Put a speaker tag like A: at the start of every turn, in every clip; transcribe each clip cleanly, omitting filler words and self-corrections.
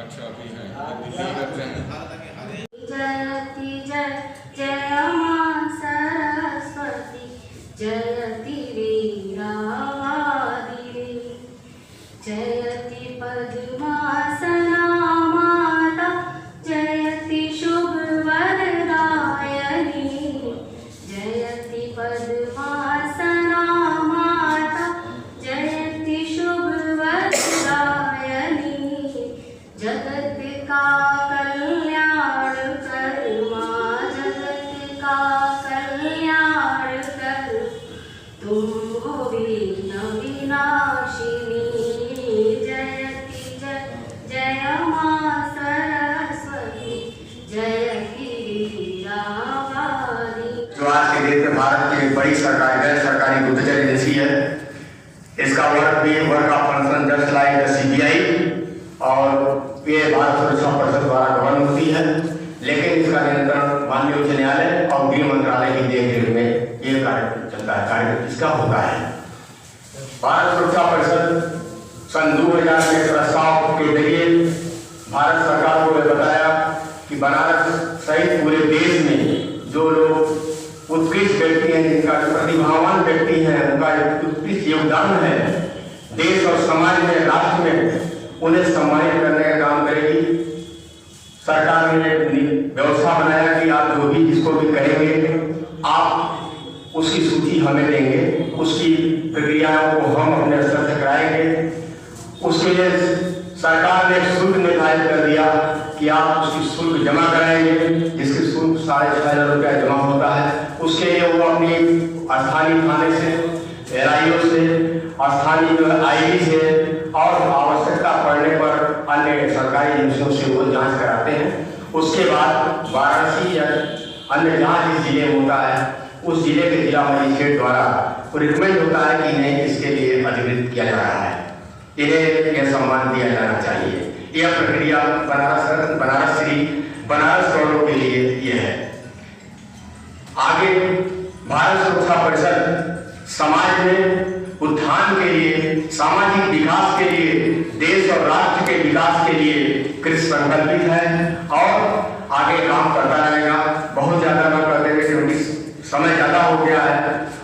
A: अच्छा भी है, दिल्ली करते हैं।
B: जयति जय जय मां सरस्वती, जयति वीरावादिनी, जयति पद्मासना माता, जयति शुभवरदायिनी, जयति पद्मासना माता, जयति शुभवरदायिनी, जगत का कल्याण कर मां, जगत का कल्याण कर, तुम हो विघ्न विनाशिनी, जयति जय जय मां सरस्वती, जयति वीरावादिनी।
C: जो आज के डेट में भारत की एक बड़ी सरकारी गैर सरकारी गुप्तचर एजेंसी है, इसका वर्क भी work of function just like the CBI और ये भारत सुरक्षा परिषद द्वारा गवर्न होती है, लेकिन इसका नियंत्रण माननीय उच्च न्यायालय और गृह मंत्रालय की देखरेख में ये कार्य चलता है, कार्य इसका होता है। भारत सुरक्षा परिषद सन 2000 के प्रस्ताव के जरिए भारत सरकार को यह बताया कि बनारस सहित पूरे देश में जो लोग उत्कृष्ट व्यक्ति हैं, जिनका प्रतिभावान व्यक्ति हैं, उनका उत्कृष्ट योगदान है देश और समाज में, राष्ट्र में, उन्हें सम्मानित करने का काम करेगी। सरकार ने व्यवस्था बनाया कि आप जो भी जिसको भी करेंगे आप उसकी सूची हमें देंगे, उसकी प्रक्रियाओं को हम अपने स्तर से कराएंगे। उसके लिए सरकार ने शुल्क निर्धारित कर दिया कि आप उसकी शुल्क जमा कराएंगे, जिसकी शुल्क 6,500 रुपया जमा होता है। उसके लिए वो अपनी स्थानीय थाने से, LIO से, स्थानीय IB से और आवश्यकता पड़ने पर अन्य सरकारी एजेंसियों से वो जांच कराते हैं। उसके बाद वाराणसी या अन्य जहाँ जिस जिले में होता है उस जिले के जिला मजिस्ट्रेट द्वारा रिकमेंड होता है कि नहीं इसके लिए अधिकृत किया जा रहा है, इन्हें यह सम्मान दिया जाना चाहिए। यह प्रक्रिया बनारस गौरव के लिए यह है। आगे भारत सुरक्षा परिषद समाज में उत्थान के लिए, सामाजिक विकास के लिए, देश और राष्ट्र के विकास के लिए कृत संकल्पित है और आगे काम करता रहेगा। बहुत ज्यादा न करते हुए क्योंकि समय ज्यादा हो गया है।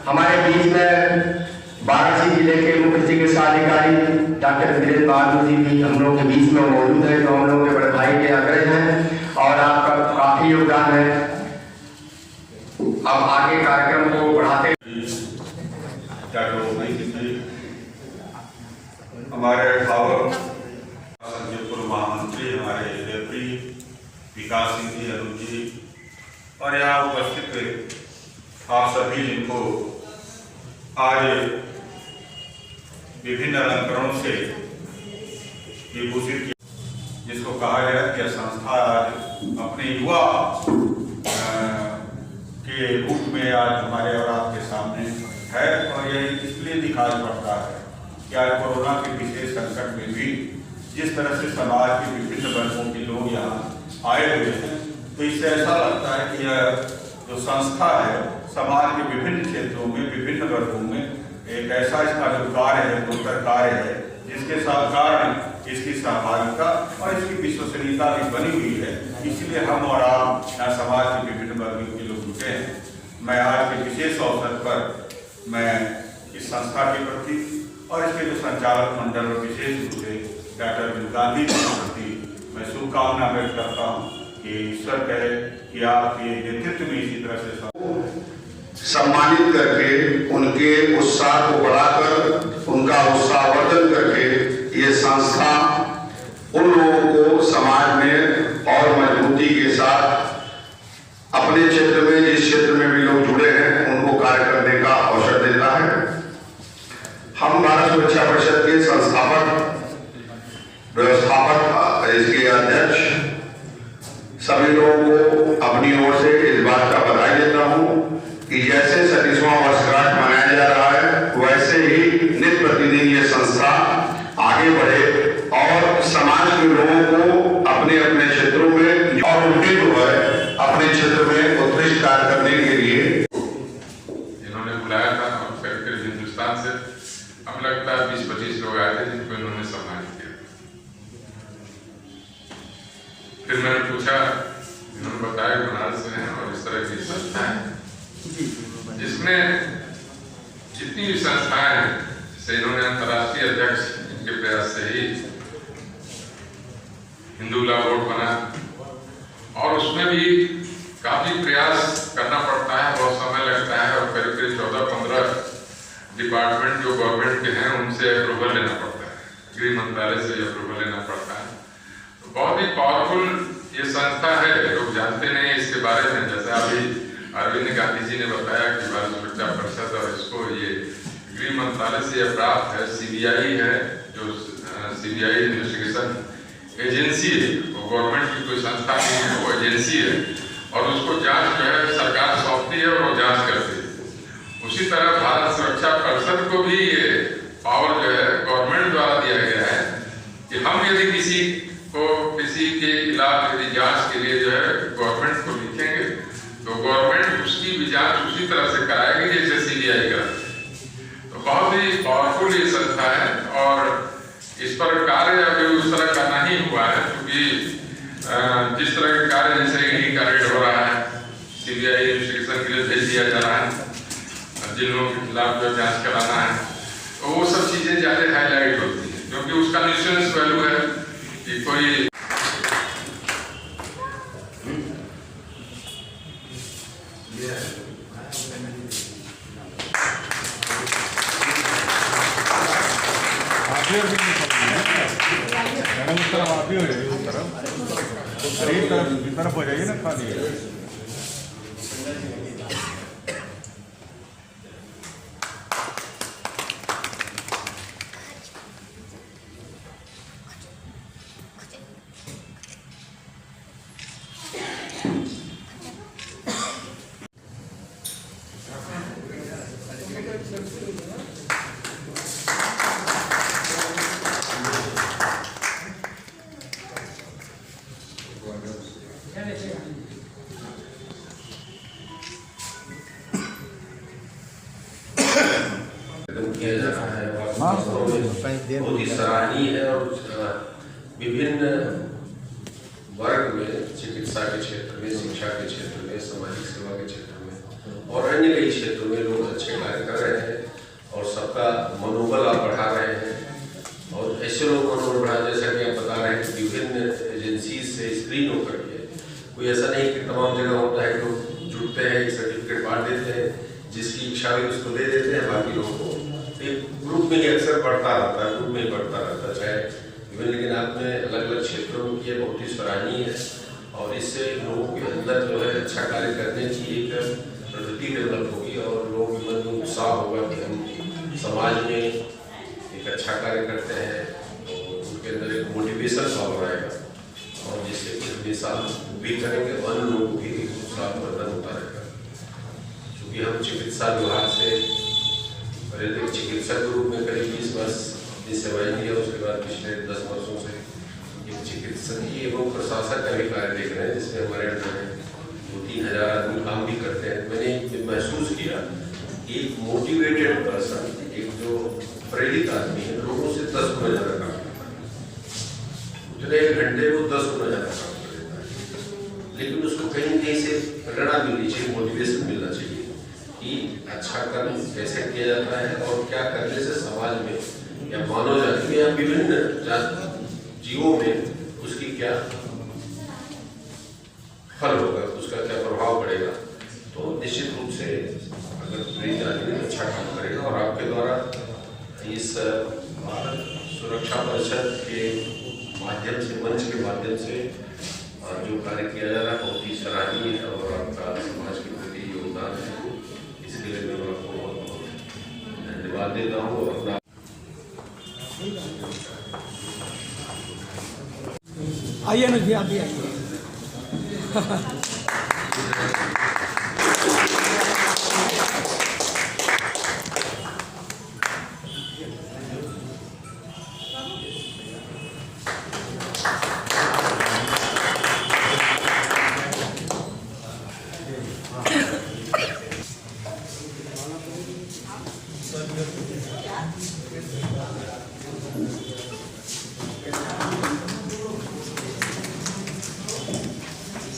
C: हमारे बीच में वाराणसी जिले के मुख्य चिकित्सा अधिकारी डॉक्टर वीरेंद्र बहादुर जी भी हम लोग के बीच में मौजूद है, जो हम लोग के बड़े भाई के अग्रज हैं और आपका काफी योगदान है। अब आगे कार्यक्रम को बढ़ाते
D: हमारे पूर्व महामंत्री हमारे रेफरी विकास सिंह जी, अरुण जी और यहाँ उपस्थित आप सभी जिनको आज विभिन्न अलंकरणों से विभूषित किया, जिसको कहा गया कि संस्था आज अपने युवा के रूप में आज हमारे और आपके सामने है। और यह इसलिए दिखाई पड़ता है कि आज कोरोना के विशेष संकट में भी जिस तरह से समाज के विभिन्न वर्गों के लोग यहाँ आए हुए हैं, तो इससे ऐसा लगता है कि यह जो संस्था है समाज के विभिन्न क्षेत्रों में, विभिन्न वर्गों में एक ऐसा इसका जो कार्य है, उत्तर कार्य है, जिसके साथ कारण इसकी सहभागिता और इसकी विश्वसनीयता भी बनी हुई है। इसलिए हम और आप यहाँ समाज के विभिन्न वर्गों के लोग जुटे हैं। मैं आज के विशेष अवसर पर मैं इस संस्था के प्रति और इसके जो संचालक मंडल और विशेष रूप से डॉक्टर गांधी जी के प्रति मैं शुभकामना व्यक्त करता हूँ कि ईश्वर कहे कि आपके नेतृत्व में इसी तरह से
C: सम्मानित करके उनके उत्साह को बढ़ाकर, उनका उत्साहवर्धन करके ये संस्था उन लोगों को समाज में और मजबूती के साथ अपने क्षेत्र में, जिस क्षेत्र में भी लोग जुड़े हैं, उनको कार्य करने का अवसर देता है। हम भारत सुरक्षा परिषद के संस्थापक, व्यवस्थापक, इसके अध्यक्ष सभी लोगों को अपनी ओर से इस बात का बधाई देता हूँ कि जैसे 37वां वर्षगांठ मनाया जा रहा है, वैसे ही नित्य प्रतिदिन ये संस्था आगे बढ़े और समाज के लोगों को अपने अपने क्षेत्रों में और उनके जो है अपने क्षेत्र में उत्कृष्ट कार्य करने के लिए
A: इन्होंने बुलाया था। सेक्रेटरी हिंदुस्तान से हमें लगता है 20-25 लोग आए थे जिनको इन्होंने सम्मानित किया। फिर मैंने पूछा, इन्होंने बताया बनारस से हैं और इस तरह की संस्था है जिसमें जितनी भी संस्थाएं हैं, जैसे इन्होंने अंतर्राष्ट्रीय अध्यक्ष, इनके प्रयास से ही हिंदू लॉ बोर्ड बना और उसमें भी काफी प्रयास करना पड़ता है, बहुत समय लगता है और करीब करीब 14-15 डिपार्टमेंट जो गवर्नमेंट के हैं उनसे अप्रूवल लेना पड़ता है, गृह मंत्रालय से अप्रूवल लेना पड़ता है। तो बहुत ही पावरफुल ये संस्था है, लोग जानते नहीं इसके बारे में। जैसे अभी अरविंद गांधी जी ने बताया कि भारत सुरक्षा परिषद और इसको ये गृह मंत्रालय से प्राप्त है, सीबीआई है जो सीबीआई इन्वेस्टिगेशन एजेंसी है, वो गवर्नमेंट की कोई संस्था नहीं है, वो एजेंसी है और उसको जांच जो है सरकार सौंपती है और वो जांच करती है। उसी तरह भारत सुरक्षा परिषद को भी ये पावर जो है गवर्नमेंट द्वारा दिया गया है कि हम यदि किसी के खिलाफ यदि जांच के लिए जो है गवर्नमेंट को लिखेंगे तो गवर्नमेंट उसकी भी जांच उसी तरह से कराएगी जैसे सीबीआई कराती है। तो बहुत ही पावरफुल ये संस्था है और इस पर कार्य अभी उस तरह का नहीं हुआ है, क्योंकि जिस तरह के कार्य जैसे ईडी का रेड हो रहा है, सीबीआई इन्वेस्टिगेशन के लिए भेज दिया जा रहा है, जिन लोगों के खिलाफ जो जांच कराना है, तो वो सब चीजें ज्यादा हाईलाइट होती है क्योंकि उसका न्यूसेंस वैल्यू है कि कोई
D: तरफ हो जाइए ना खाली।
E: किया जा रहा है और बहुत ही सराहनीय है और विभिन्न वर्ग में, चिकित्सा के क्षेत्र में, शिक्षा के क्षेत्र में, सामाजिक सेवा के क्षेत्र में और अन्य कई क्षेत्रों में लोग अच्छे कार्य कर रहे हैं और सबका मनोबल आप बढ़ा रहे हैं। और ऐसे लोग मनोबल बढ़ा, जैसा कि आप बता रहे हैं कि विभिन्न एजेंसी से स्क्रीन होकर के, कोई ऐसा नहीं कि तमाम जगह होता है, लोग जुड़ते हैं, एक सर्टिफिकेट बांट देते हैं, जिसकी इच्छा भी उसको दे देते हैं, बाकी लोगों को एक ग्रुप में ही अक्सर बढ़ता रहता है, ग्रुप में ही बढ़ता रहता है चाहे विभिन्न, लेकिन आपने अलग अलग क्षेत्रों में किया, बहुत ही सराहनीय है और इससे लोगों के अंदर जो है अच्छा कार्य करने की एक प्रवृत्ति डेवलप होगी और लोगों के मन में उत्साह होगा कि हम समाज में एक अच्छा कार्य करते हैं, तो उनके अंदर एक मोटिवेशन भाव आएगा और जिससे कि हमेशा भी करेंगे अन्य लोगों की उत्साह वर्धन होता रहेगा। चूँकि हम चिकित्सा विभाग से पहले तो चिकित्सक के रूप में करीब 20 वर्ष अपनी सेवाएं दी, उसके बाद पिछले 10 वर्षों से एक चिकित्सकीय एवं प्रशासक का भी कार्य देख रहे हैं, जिसमें हमारे अंदर 2-3 हज़ार आदमी काम भी करते हैं। मैंने महसूस किया कि एक मोटिवेटेड पर्सन, एक जो प्रेरित आदमी है, लोगों से 10 गुना ज़्यादा काम करता है, उतने घंटे वो 10 गुना ज़्यादा काम कर देता है, लेकिन उसको कहीं कहीं से प्रेरणा मिलनी चाहिए, मोटिवेशन मिलना चाहिए कि अच्छा कर्म कैसे किया जाता है और क्या करने से समाज में या मानव जाति में या विभिन्न जीवों में उसकी क्या फल होगा, उसका क्या प्रभाव पड़ेगा। तो निश्चित रूप से अगर प्रेरित आदमी अच्छा काम करेगा और आपके द्वारा इस भारत सुरक्षा परिषद के माध्यम से, मंच के माध्यम से जो कार्य किया जा रहा है बहुत ही सराहनीय है और आपका समाज के प्रति योगदान है, इसके लिए मैं आपको बहुत बहुत धन्यवाद देता हूँ। अपना
F: आइए ना जी, आप भी आइए।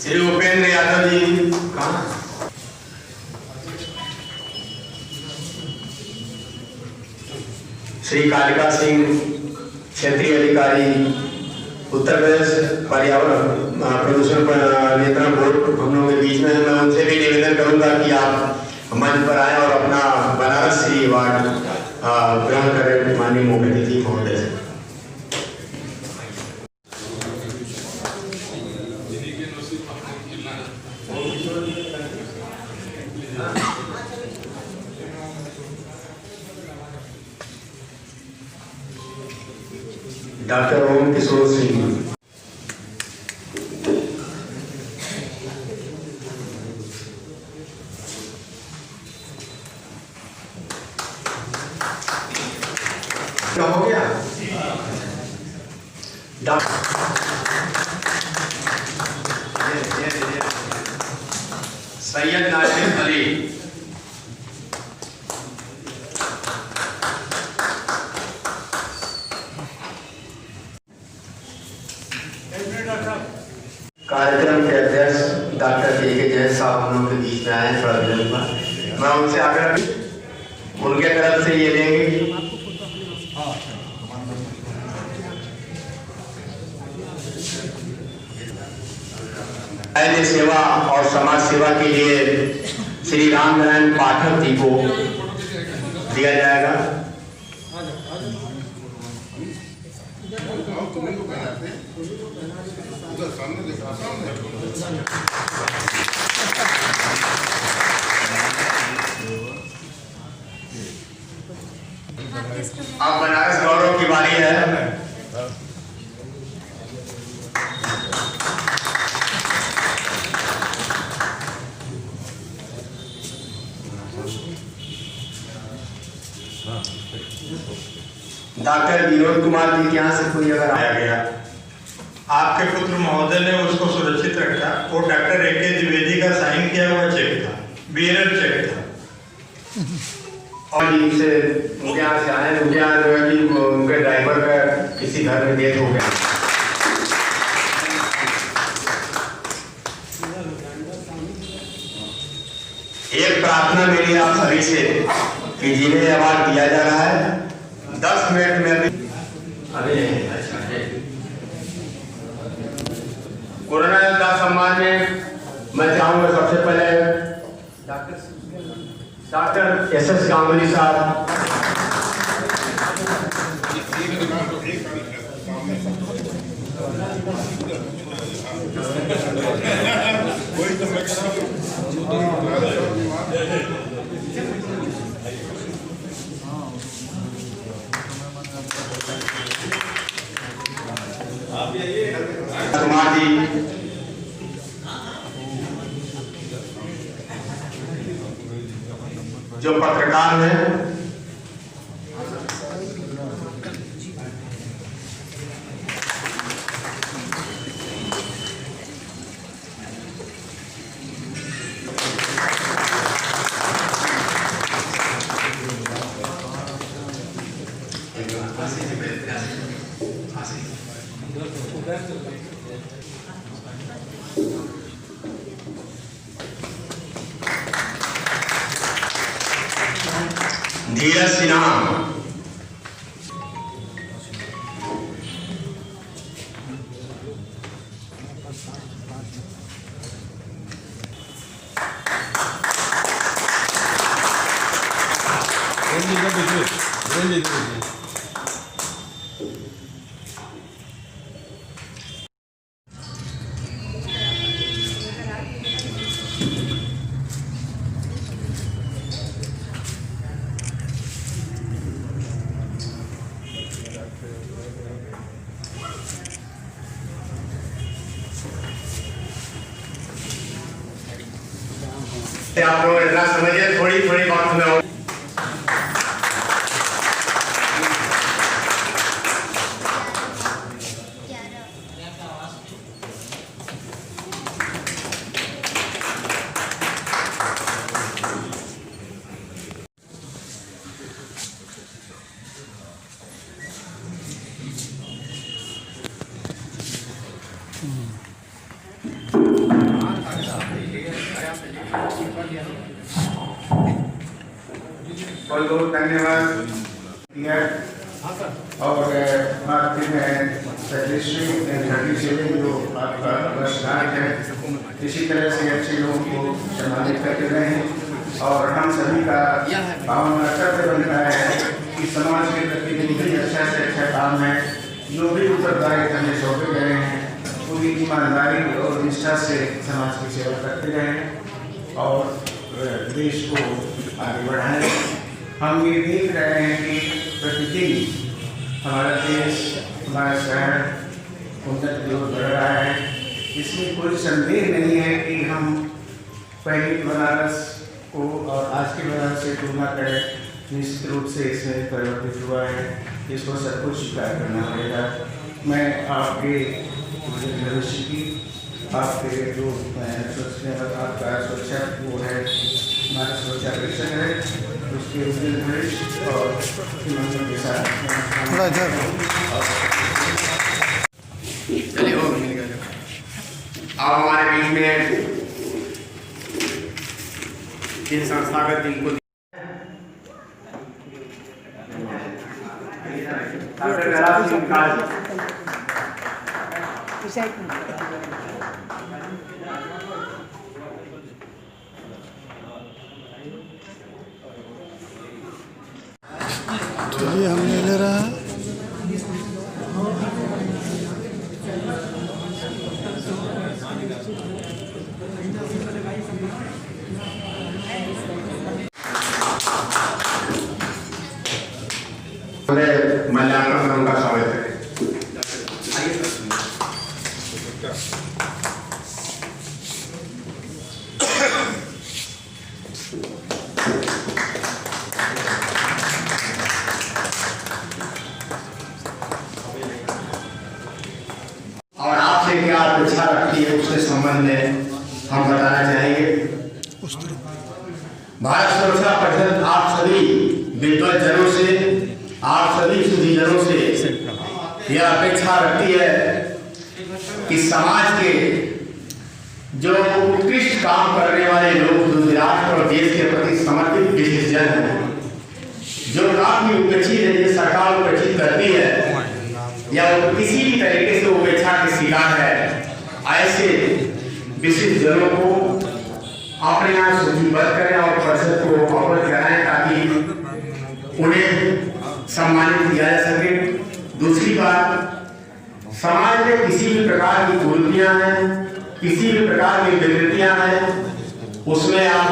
C: श्री उपेंद्र यादव जी कहाँ? श्री कालिका सिंह क्षेत्रीय अधिकारी उत्तर प्रदेश पर्यावरण प्रदूषण नियंत्रण बोर्ड हम लोगों के बीच में है। मैं उनसे भी निवेदन करूंगा कि आप मंच पर आए और अपना बनारस श्री अवार्ड ग्रहण करें माननीय मुख्य अतिथि महोदय से। डॉक्टर ओम किशोर सिंह। क्या हो गया? सैयद नासिर अली। कार्यक्रम के अध्यक्ष डॉक्टर के जैन साहब हम लोग के बीच में आए थोड़ा विलंब पर। मैं उनसे आग्रह उनके तरफ से ये लेंगे। सेवा और समाज सेवा के लिए श्री रामनारायण पाठक जी को दिया जाएगा। अब बनारस गौरव की बारी है। डॉक्टर विनोद कुमार जी के यहाँ से कोई अगर आया गया,
G: आपके पुत्र महोदय ने उसको सुरक्षित रखा। वो डॉक्टर ए.के. द्विवेदी का साइन किया हुआ चेक था, बीएलएड चेक था।
C: और इनसे उनके यहाँ से आए, उनके यहाँ जो है कि उनके ड्राइवर का किसी घर में डेथ हो गया। एक प्रार्थना मेरी आप सभी से कि जिन्हें अवार्ड दिया जा रहा है 10 मिनट में कोरोना योद्धा सम्मान में मैं चाहूंगा सबसे पहले डॉक्टर एस.एस. गांगुली साहब। कुमार जी, जो पत्रकार हैं, धीरज सिन्हा, आप लोग इतना समझिए, थोड़ी थोड़ी बात में बहुत बहुत धन्यवाद। और आपके जो आपका वर्षगांठ है, इसी तरह से अच्छे लोगों को सम्मानित करते रहें। और हम सभी का पावन कर्तव्य बनता है कि समाज के प्रति जो भी अच्छा से अच्छा काम है, जो भी उत्तरदायित्व हमें सौंपे गए हैं, पूरी ईमानदारी और निष्ठा से समाज की सेवा करते रहें और देश को आगे बढ़ाएं। हम ये देख रहे हैं कि प्रतिदिन हमारा देश, हमारा शहर उन्नत की ओर बढ़ रहा है। इसमें कोई संदेह नहीं है कि हम पहले के बनारस को और आज के बनारस से तुलना करें, निश्चित रूप से इसमें परिवर्तित हुआ है। इसको सब कुछ स्वीकार करना पड़ेगा। मैं आपके भविष्य की, आपके जो आपका सुरक्षा वो है, हमारा सुरक्षा परीक्षण है, उसके भविष्य और मंगल के साथ चलिए हो अब हमारे बीच में जिन संस्थागत जिनको
F: ये हमने ले रहा है।
C: मल्याणम में उनका स्वागत है। और आपसे क्या अपेक्षा रखती है उसके संबंध में हम बताना चाहेंगे। भारत सुरक्षा परिषद आप सभी विद्वज्जनों से, आप सभी सुधीजनों से यह अपेक्षा रखती है कि समाज के जो उत्कृष्ट काम करने वाले लोग, जो राष्ट्र और देश के प्रति समर्पित विशेषजन हैं, जो काफी उपेक्षित है, जो सरकार उपेक्षित करती है या किसी भी तरीके से उपेक्षा के शिकार है, ऐसे विशेषजनों को अपने यहाँ सूचीबद्ध करें और परिषद को अवगत कराएं ताकि उन्हें सम्मानित किया जा सके। दूसरी बात, समाज में किसी भी प्रकार की कुरीतियां हैं, किसी भी प्रकार की विकृतियां हैं, उसमें आप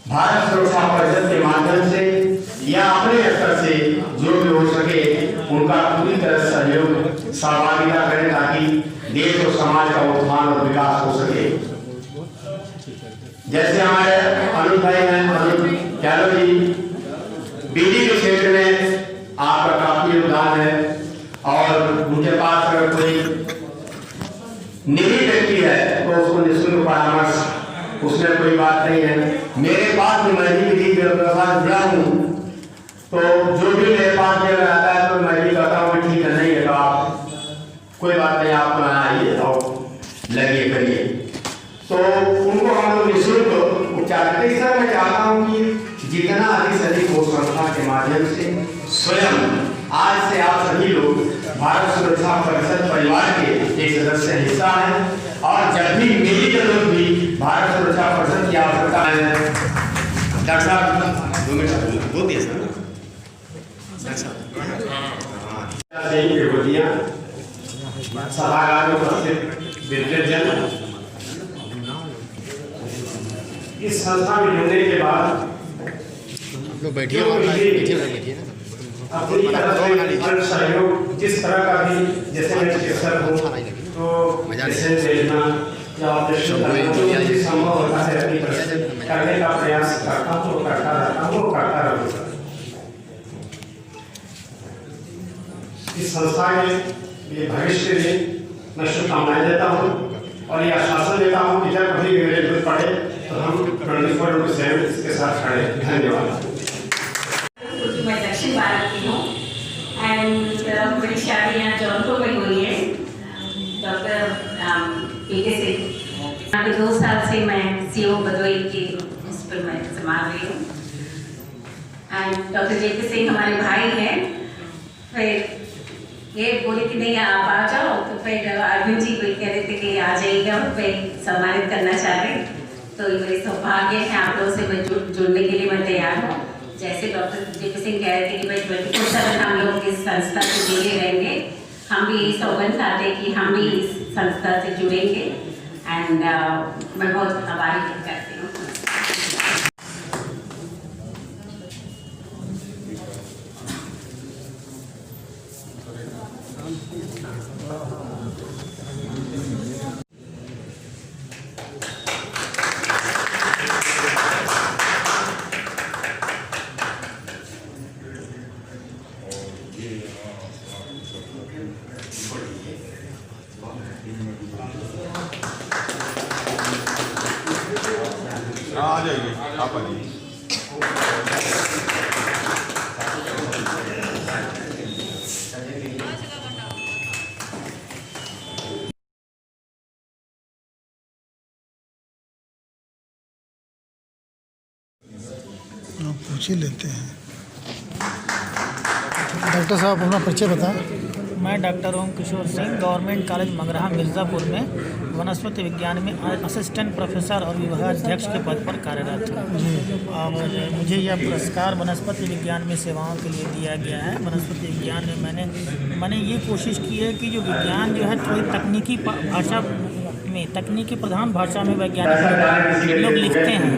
C: भारत सुरक्षा परिषद के माध्यम से या अपने स्तर से जो भी हो सके उनका पूरी तरह सहयोग सहभागिता करें ताकि देश और समाज का उत्थान और विकास हो सके। जैसे हमारे अनुज भाई हैं, अनुज यादव जी, बिजली के क्षेत्र में आपका काफी योगदान है और उनके पास अगर कोई निजी व्यक्ति है तो उसको निःशुल्क परामर्श, उसमें कोई बात नहीं है। मेरे पास भी मैं भी बिजली व्यवसाय जुड़ा हूँ, तो जो भी मेरे पास में अगर आता है तो मैं भी कहता हूँ ठीक है, नहीं है तो आप कोई बात नहीं, आप आइए और लगिए करिए, तो उनको हम लोग निःशुल्क उपचार देते। इस तरह मैं चाहता हूँ कि जितना अधिक से अधिक हो संस्था के माध्यम से स्वयं आज से आप सभी लोग भारत सुरक्षा परिषद परिवार के एक सदस्य हिस्सा हैं और जब भी मेरी जरूरत भी भारत सुरक्षा परिषद की आवश्यकता है। डॉक्टर साहब 2 मिनट बोल दिए सर। सभागार में उपस्थित विद्वज्जन, इस संस्था में जुड़ने के बाद बैठिए अपनी तरफ से सहयोग जिस तरह का भी, जैसे मैं चिकित्सक हूँ तो पेशेंट भेजना या ऑपरेशन करना जो भी संभव होता है अपनी तरफ से करने का प्रयास करता हूँ, करता रहता हूँ, करता रहूँगा। इस संस्था के ये भविष्य के लिए मैं शुभकामनाएं देता हूँ और ये आश्वासन देता हूँ कि जब कभी मेरे जरूरत पड़े तो हम 24/7 इसके साथ खड़े। धन्यवाद।
H: मैं दक्षिण भारत की हूँ एंड मेरी शादी यहाँ जौनपुर में हुई है डॉक्टर पीके से। 2 साल से मैं CO भदोई की उस पर मैं संभाल रही हूँ। एंड डॉक्टर JP सिंह हमारे भाई हैं। फिर ये बोले कि नहीं आप आ जाओ, तो फिर अरविंद जी भी कह रहे थे कि आ जाइएगा, फिर सम्मानित करना चाह रहे। तो ये मेरे सौभाग्य है, आप लोगों से मैं जुड़ने के लिए मैं तैयार हूँ। जैसे डॉक्टर JP सिंह कह रहे थे कि भाई 24/7 हम लोग इस संस्था से जुड़े रहेंगे, हम भी यही सौगंध खाते हैं कि हम भी इस संस्था से जुड़ेंगे। एंड मैं बहुत आभारी व्यक्त करती हूँ।
D: आ जाइए, आप आ जाइए।
F: पूछ ही लेते हैं। डॉक्टर साहब अपना परिचय बताएं।
I: मैं डॉक्टर ओम किशोर सिंह गवर्नमेंट कॉलेज मंगरहा मिर्ज़ापुर में वनस्पति विज्ञान में असिस्टेंट प्रोफेसर और विभागाध्यक्ष के पद पर कार्यरत हूँ। और मुझे यह पुरस्कार वनस्पति विज्ञान में सेवाओं के लिए दिया गया है। वनस्पति विज्ञान में मैंने ये कोशिश की है कि जो विज्ञान जो है थोड़ी तकनीकी भाषा में, तकनीकी प्रधान भाषा में वैज्ञानिक लोग लिखते हैं,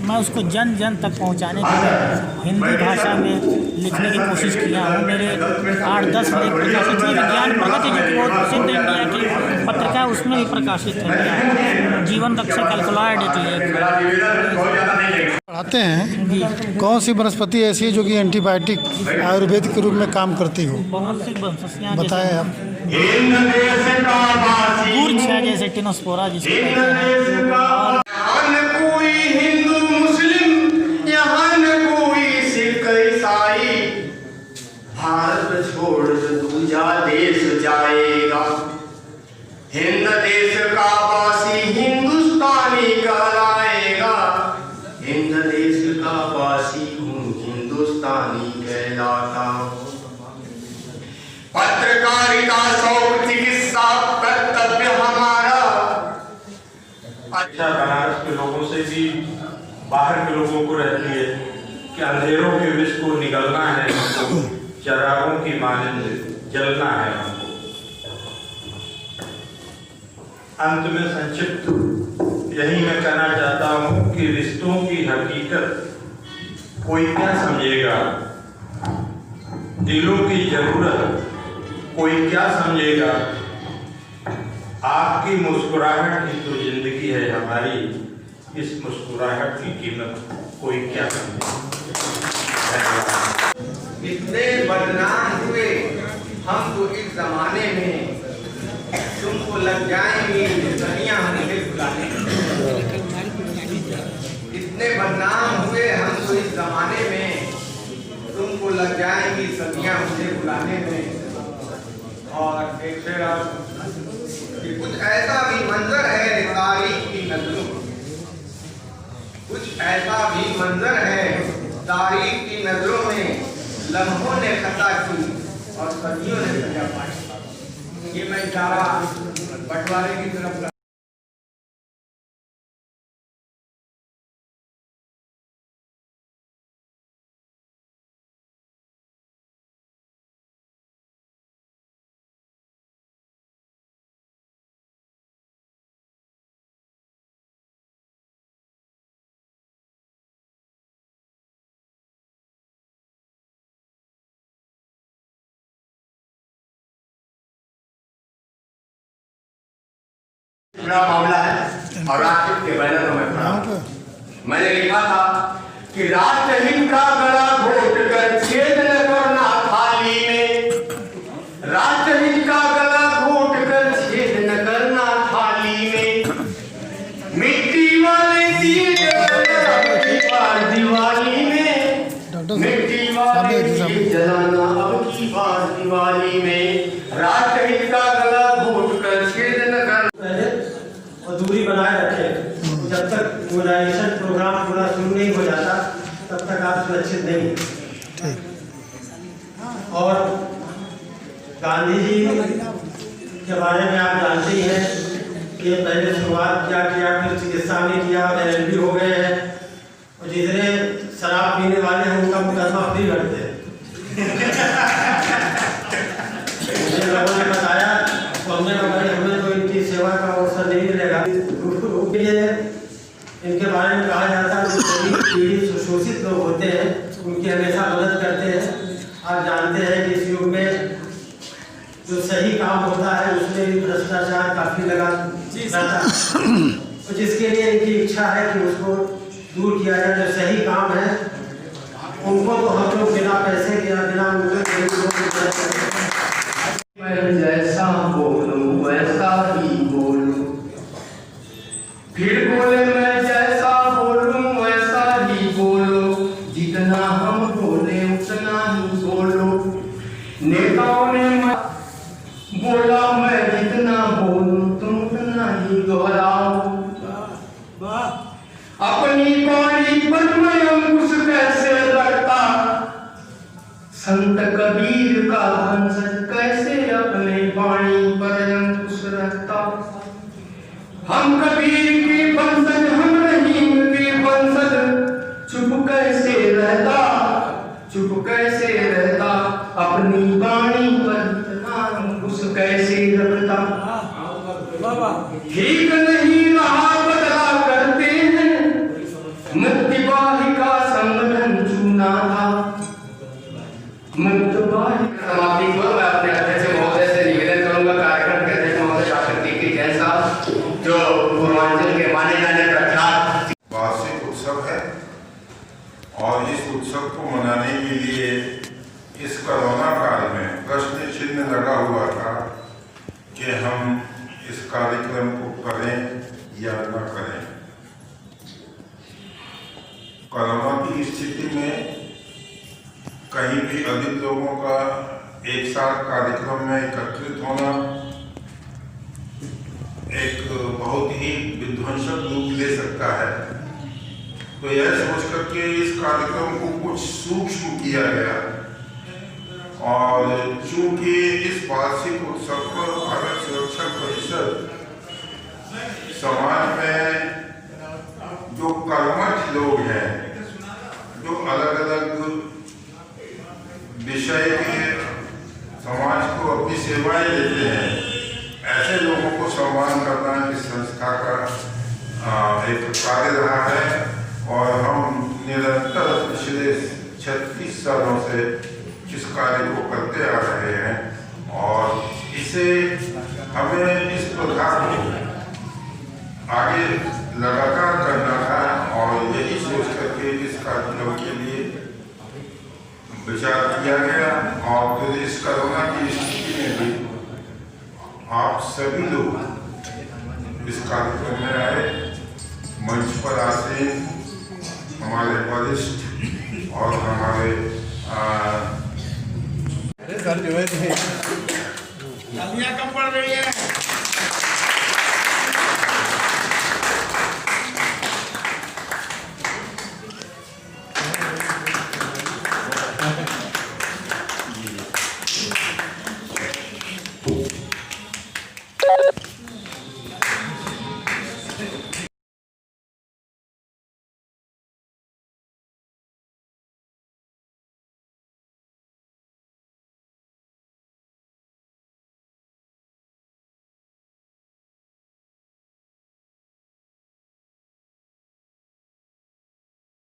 I: मैं उसको जन जन तक पहुंचाने के लिए हिंदी भाषा में लिखने की कोशिश किया हूँ। मेरे 8-10 लेख प्रकाशित हुए। विज्ञान प्रगति जो कि बहुत प्रसिद्ध इंडिया की पत्रिका, उसमें भी प्रकाशित है। जीवन रक्षा कैलकुलाइड एक लेख
F: पढ़ाते हैं। कौन सी वनस्पति ऐसी है जो कि एंटीबायोटिक आयुर्वेद के रूप में काम करती हो?
I: बहुत सी वनस्पतियाँ
F: बताएं आप।
I: गुर्च है जैसे टिनोस्पोरा जिसको कहते हैं।
C: भारत छोड़ दूजा देश जाएगा, हिंद देश का वासी हिंदुस्तानी कहलाएगा, हिंद देश का वासी हूँ हिंदुस्तानी कहलाता हूँ। पत्रकारिता शौक चिकित्सा कर्तव्य हमारा।
D: अच्छा, बनारस के लोगों से भी बाहर के लोगों को रहती है कि अंधेरों के विष को निगलना है, हमको चरागों की मानंद जलना है हमको। अंत में संक्षिप्त यही मैं कहना चाहता हूँ कि रिश्तों की हकीकत कोई क्या समझेगा, दिलों की जरूरत कोई क्या समझेगा, आपकी मुस्कुराहट ही तो जिंदगी है हमारी, इस मुस्कुराहट की कीमत कोई क्या समझेगा।
C: इतने बदनाम हुए हम तो इस जमाने में, तुमको लग जाएंगी दुनिया मुझे बुलाने। इतने बदनाम हुए हम तो इस जमाने में, तुमको लग जाएंगी सदियां मुझे बुलाने में। और देखते आप कि कुछ ऐसा भी मंजर है तारीख की नजरों, कुछ ऐसा भी मंजर है तारीख की नजरों में, लम्हों ने खता की और सदियों ने सजा पाई। ये मैं इशारा बंटवारे की तरफ। मामला है और राष्ट्रहित के बैनर में मैं पढ़ा। मैंने लिखा था कि राष्ट्रहित का गला घोट कर छेद न करना थाली में, राष्ट्रहित का गला घोट कर छेद न करना थाली में, मिट्टी वाले दिए दिवाली में, मिट्टी वाले दिए जलाना अब की बार दिवाली में, राष्ट्रहित का गला घोट कर छेद न करना।
J: दूरी बनाए नहीं हो जाता तब तक आप सुरक्षित नहीं हैं। और गांधी जी के बारे में आप जानते ही हैं कि पहले शुरुआत क्या किया, फिर चिकित्सा में किया, LLB हो गए हैं, और जितने शराब पीने वाले हैं उनका मुकदमा फ्री करते हैं। मुझे लोगों ने बताया तो हमने कहा भाई हमें तो इनकी सेवा का अवसर नहीं मिलेगा। इनके बारे में कहा जाता है जो पीड़ित शोषित लोग होते हैं उनकी हमेशा मदद करते हैं। आप जानते हैं कि इस युग में जो सही काम होता है उसमें भी भ्रष्टाचार काफी लगा जाता है, तो जिसके लिए इनकी इच्छा है कि उसको दूर किया जाए। जो सही काम है उनको तो हम लोग बिना पैसे के बिना उनके
C: जैसा बोलो वैसा ही बोलो, फिर बोले मैं जैसा बोलूं वैसा ही बोलो, जितना हम बोले उतना ही बोलो। नेताओं ने बोला मैं जितना बोलूं तुम उतना ही दोहराओ, अपनी बाणी पर मैं अंकुश कैसे रखता, संत कबीर का वंशज कैसे अपने बाणी पर अंकुश रखता। हम कबीर के वंशज हम रहीम के वंशज, चुप कैसे रहता, चुप कैसे रहता, अपनी बाणी पर इतना अंकुश कैसे रखता। ठीक नहीं रहा बदला करते हैं, मुक्तिवाही का संगठन चुना था, मुक्तवाही समाप्ति को मैं अपने अध्यक्ष महोदय से निवेदन करूंगा। कार्यक्रम के अध्यक्ष महोदय डॉक्टर के जैन साहब जो पूर्वांचल के माने जाने प्रख्यात
D: वार्षिक उत्सव है और इस उत्सव को मनाने के लिए इस कोरोना काल में प्रश्न चिन्ह लगा हुआ था कि हम इस कार्यक्रम को करें या न करें। कोरोना की स्थिति में कहीं भी अधिक लोगों का एक साथ कार्यक्रम में एकत्रित होना एक बहुत ही विध्वंसक रूप ले सकता है। तो यह सोच करके इस कार्यक्रम को कुछ सूक्ष्म किया गया और चूंकि इस वार्षिक उत्सव पर भारत सुरक्षा परिषद समाज में जो कर्मठ लोग हैं, जो अलग अलग विषय के समाज को अपनी सेवाएं देते हैं, ऐसे लोगों को सम्मान करना इस संस्था का एक कार्य रहा है और हम निरंतर पिछले 36 सालों से इस कार्य को करते आ रहे हैं और इसे हमें इस प्रथा को आगे लगातार करना था और यही सोच करके इस कार्यक्रम के लिए विचार किया गया। और फिर इस कोरोना की स्थिति में भी आप सभी लोग इस कार्यक्रम में आए, मंच पर आसीन हमारे वरिष्ठ और हमारे
F: तालियां कम पड़ रही है।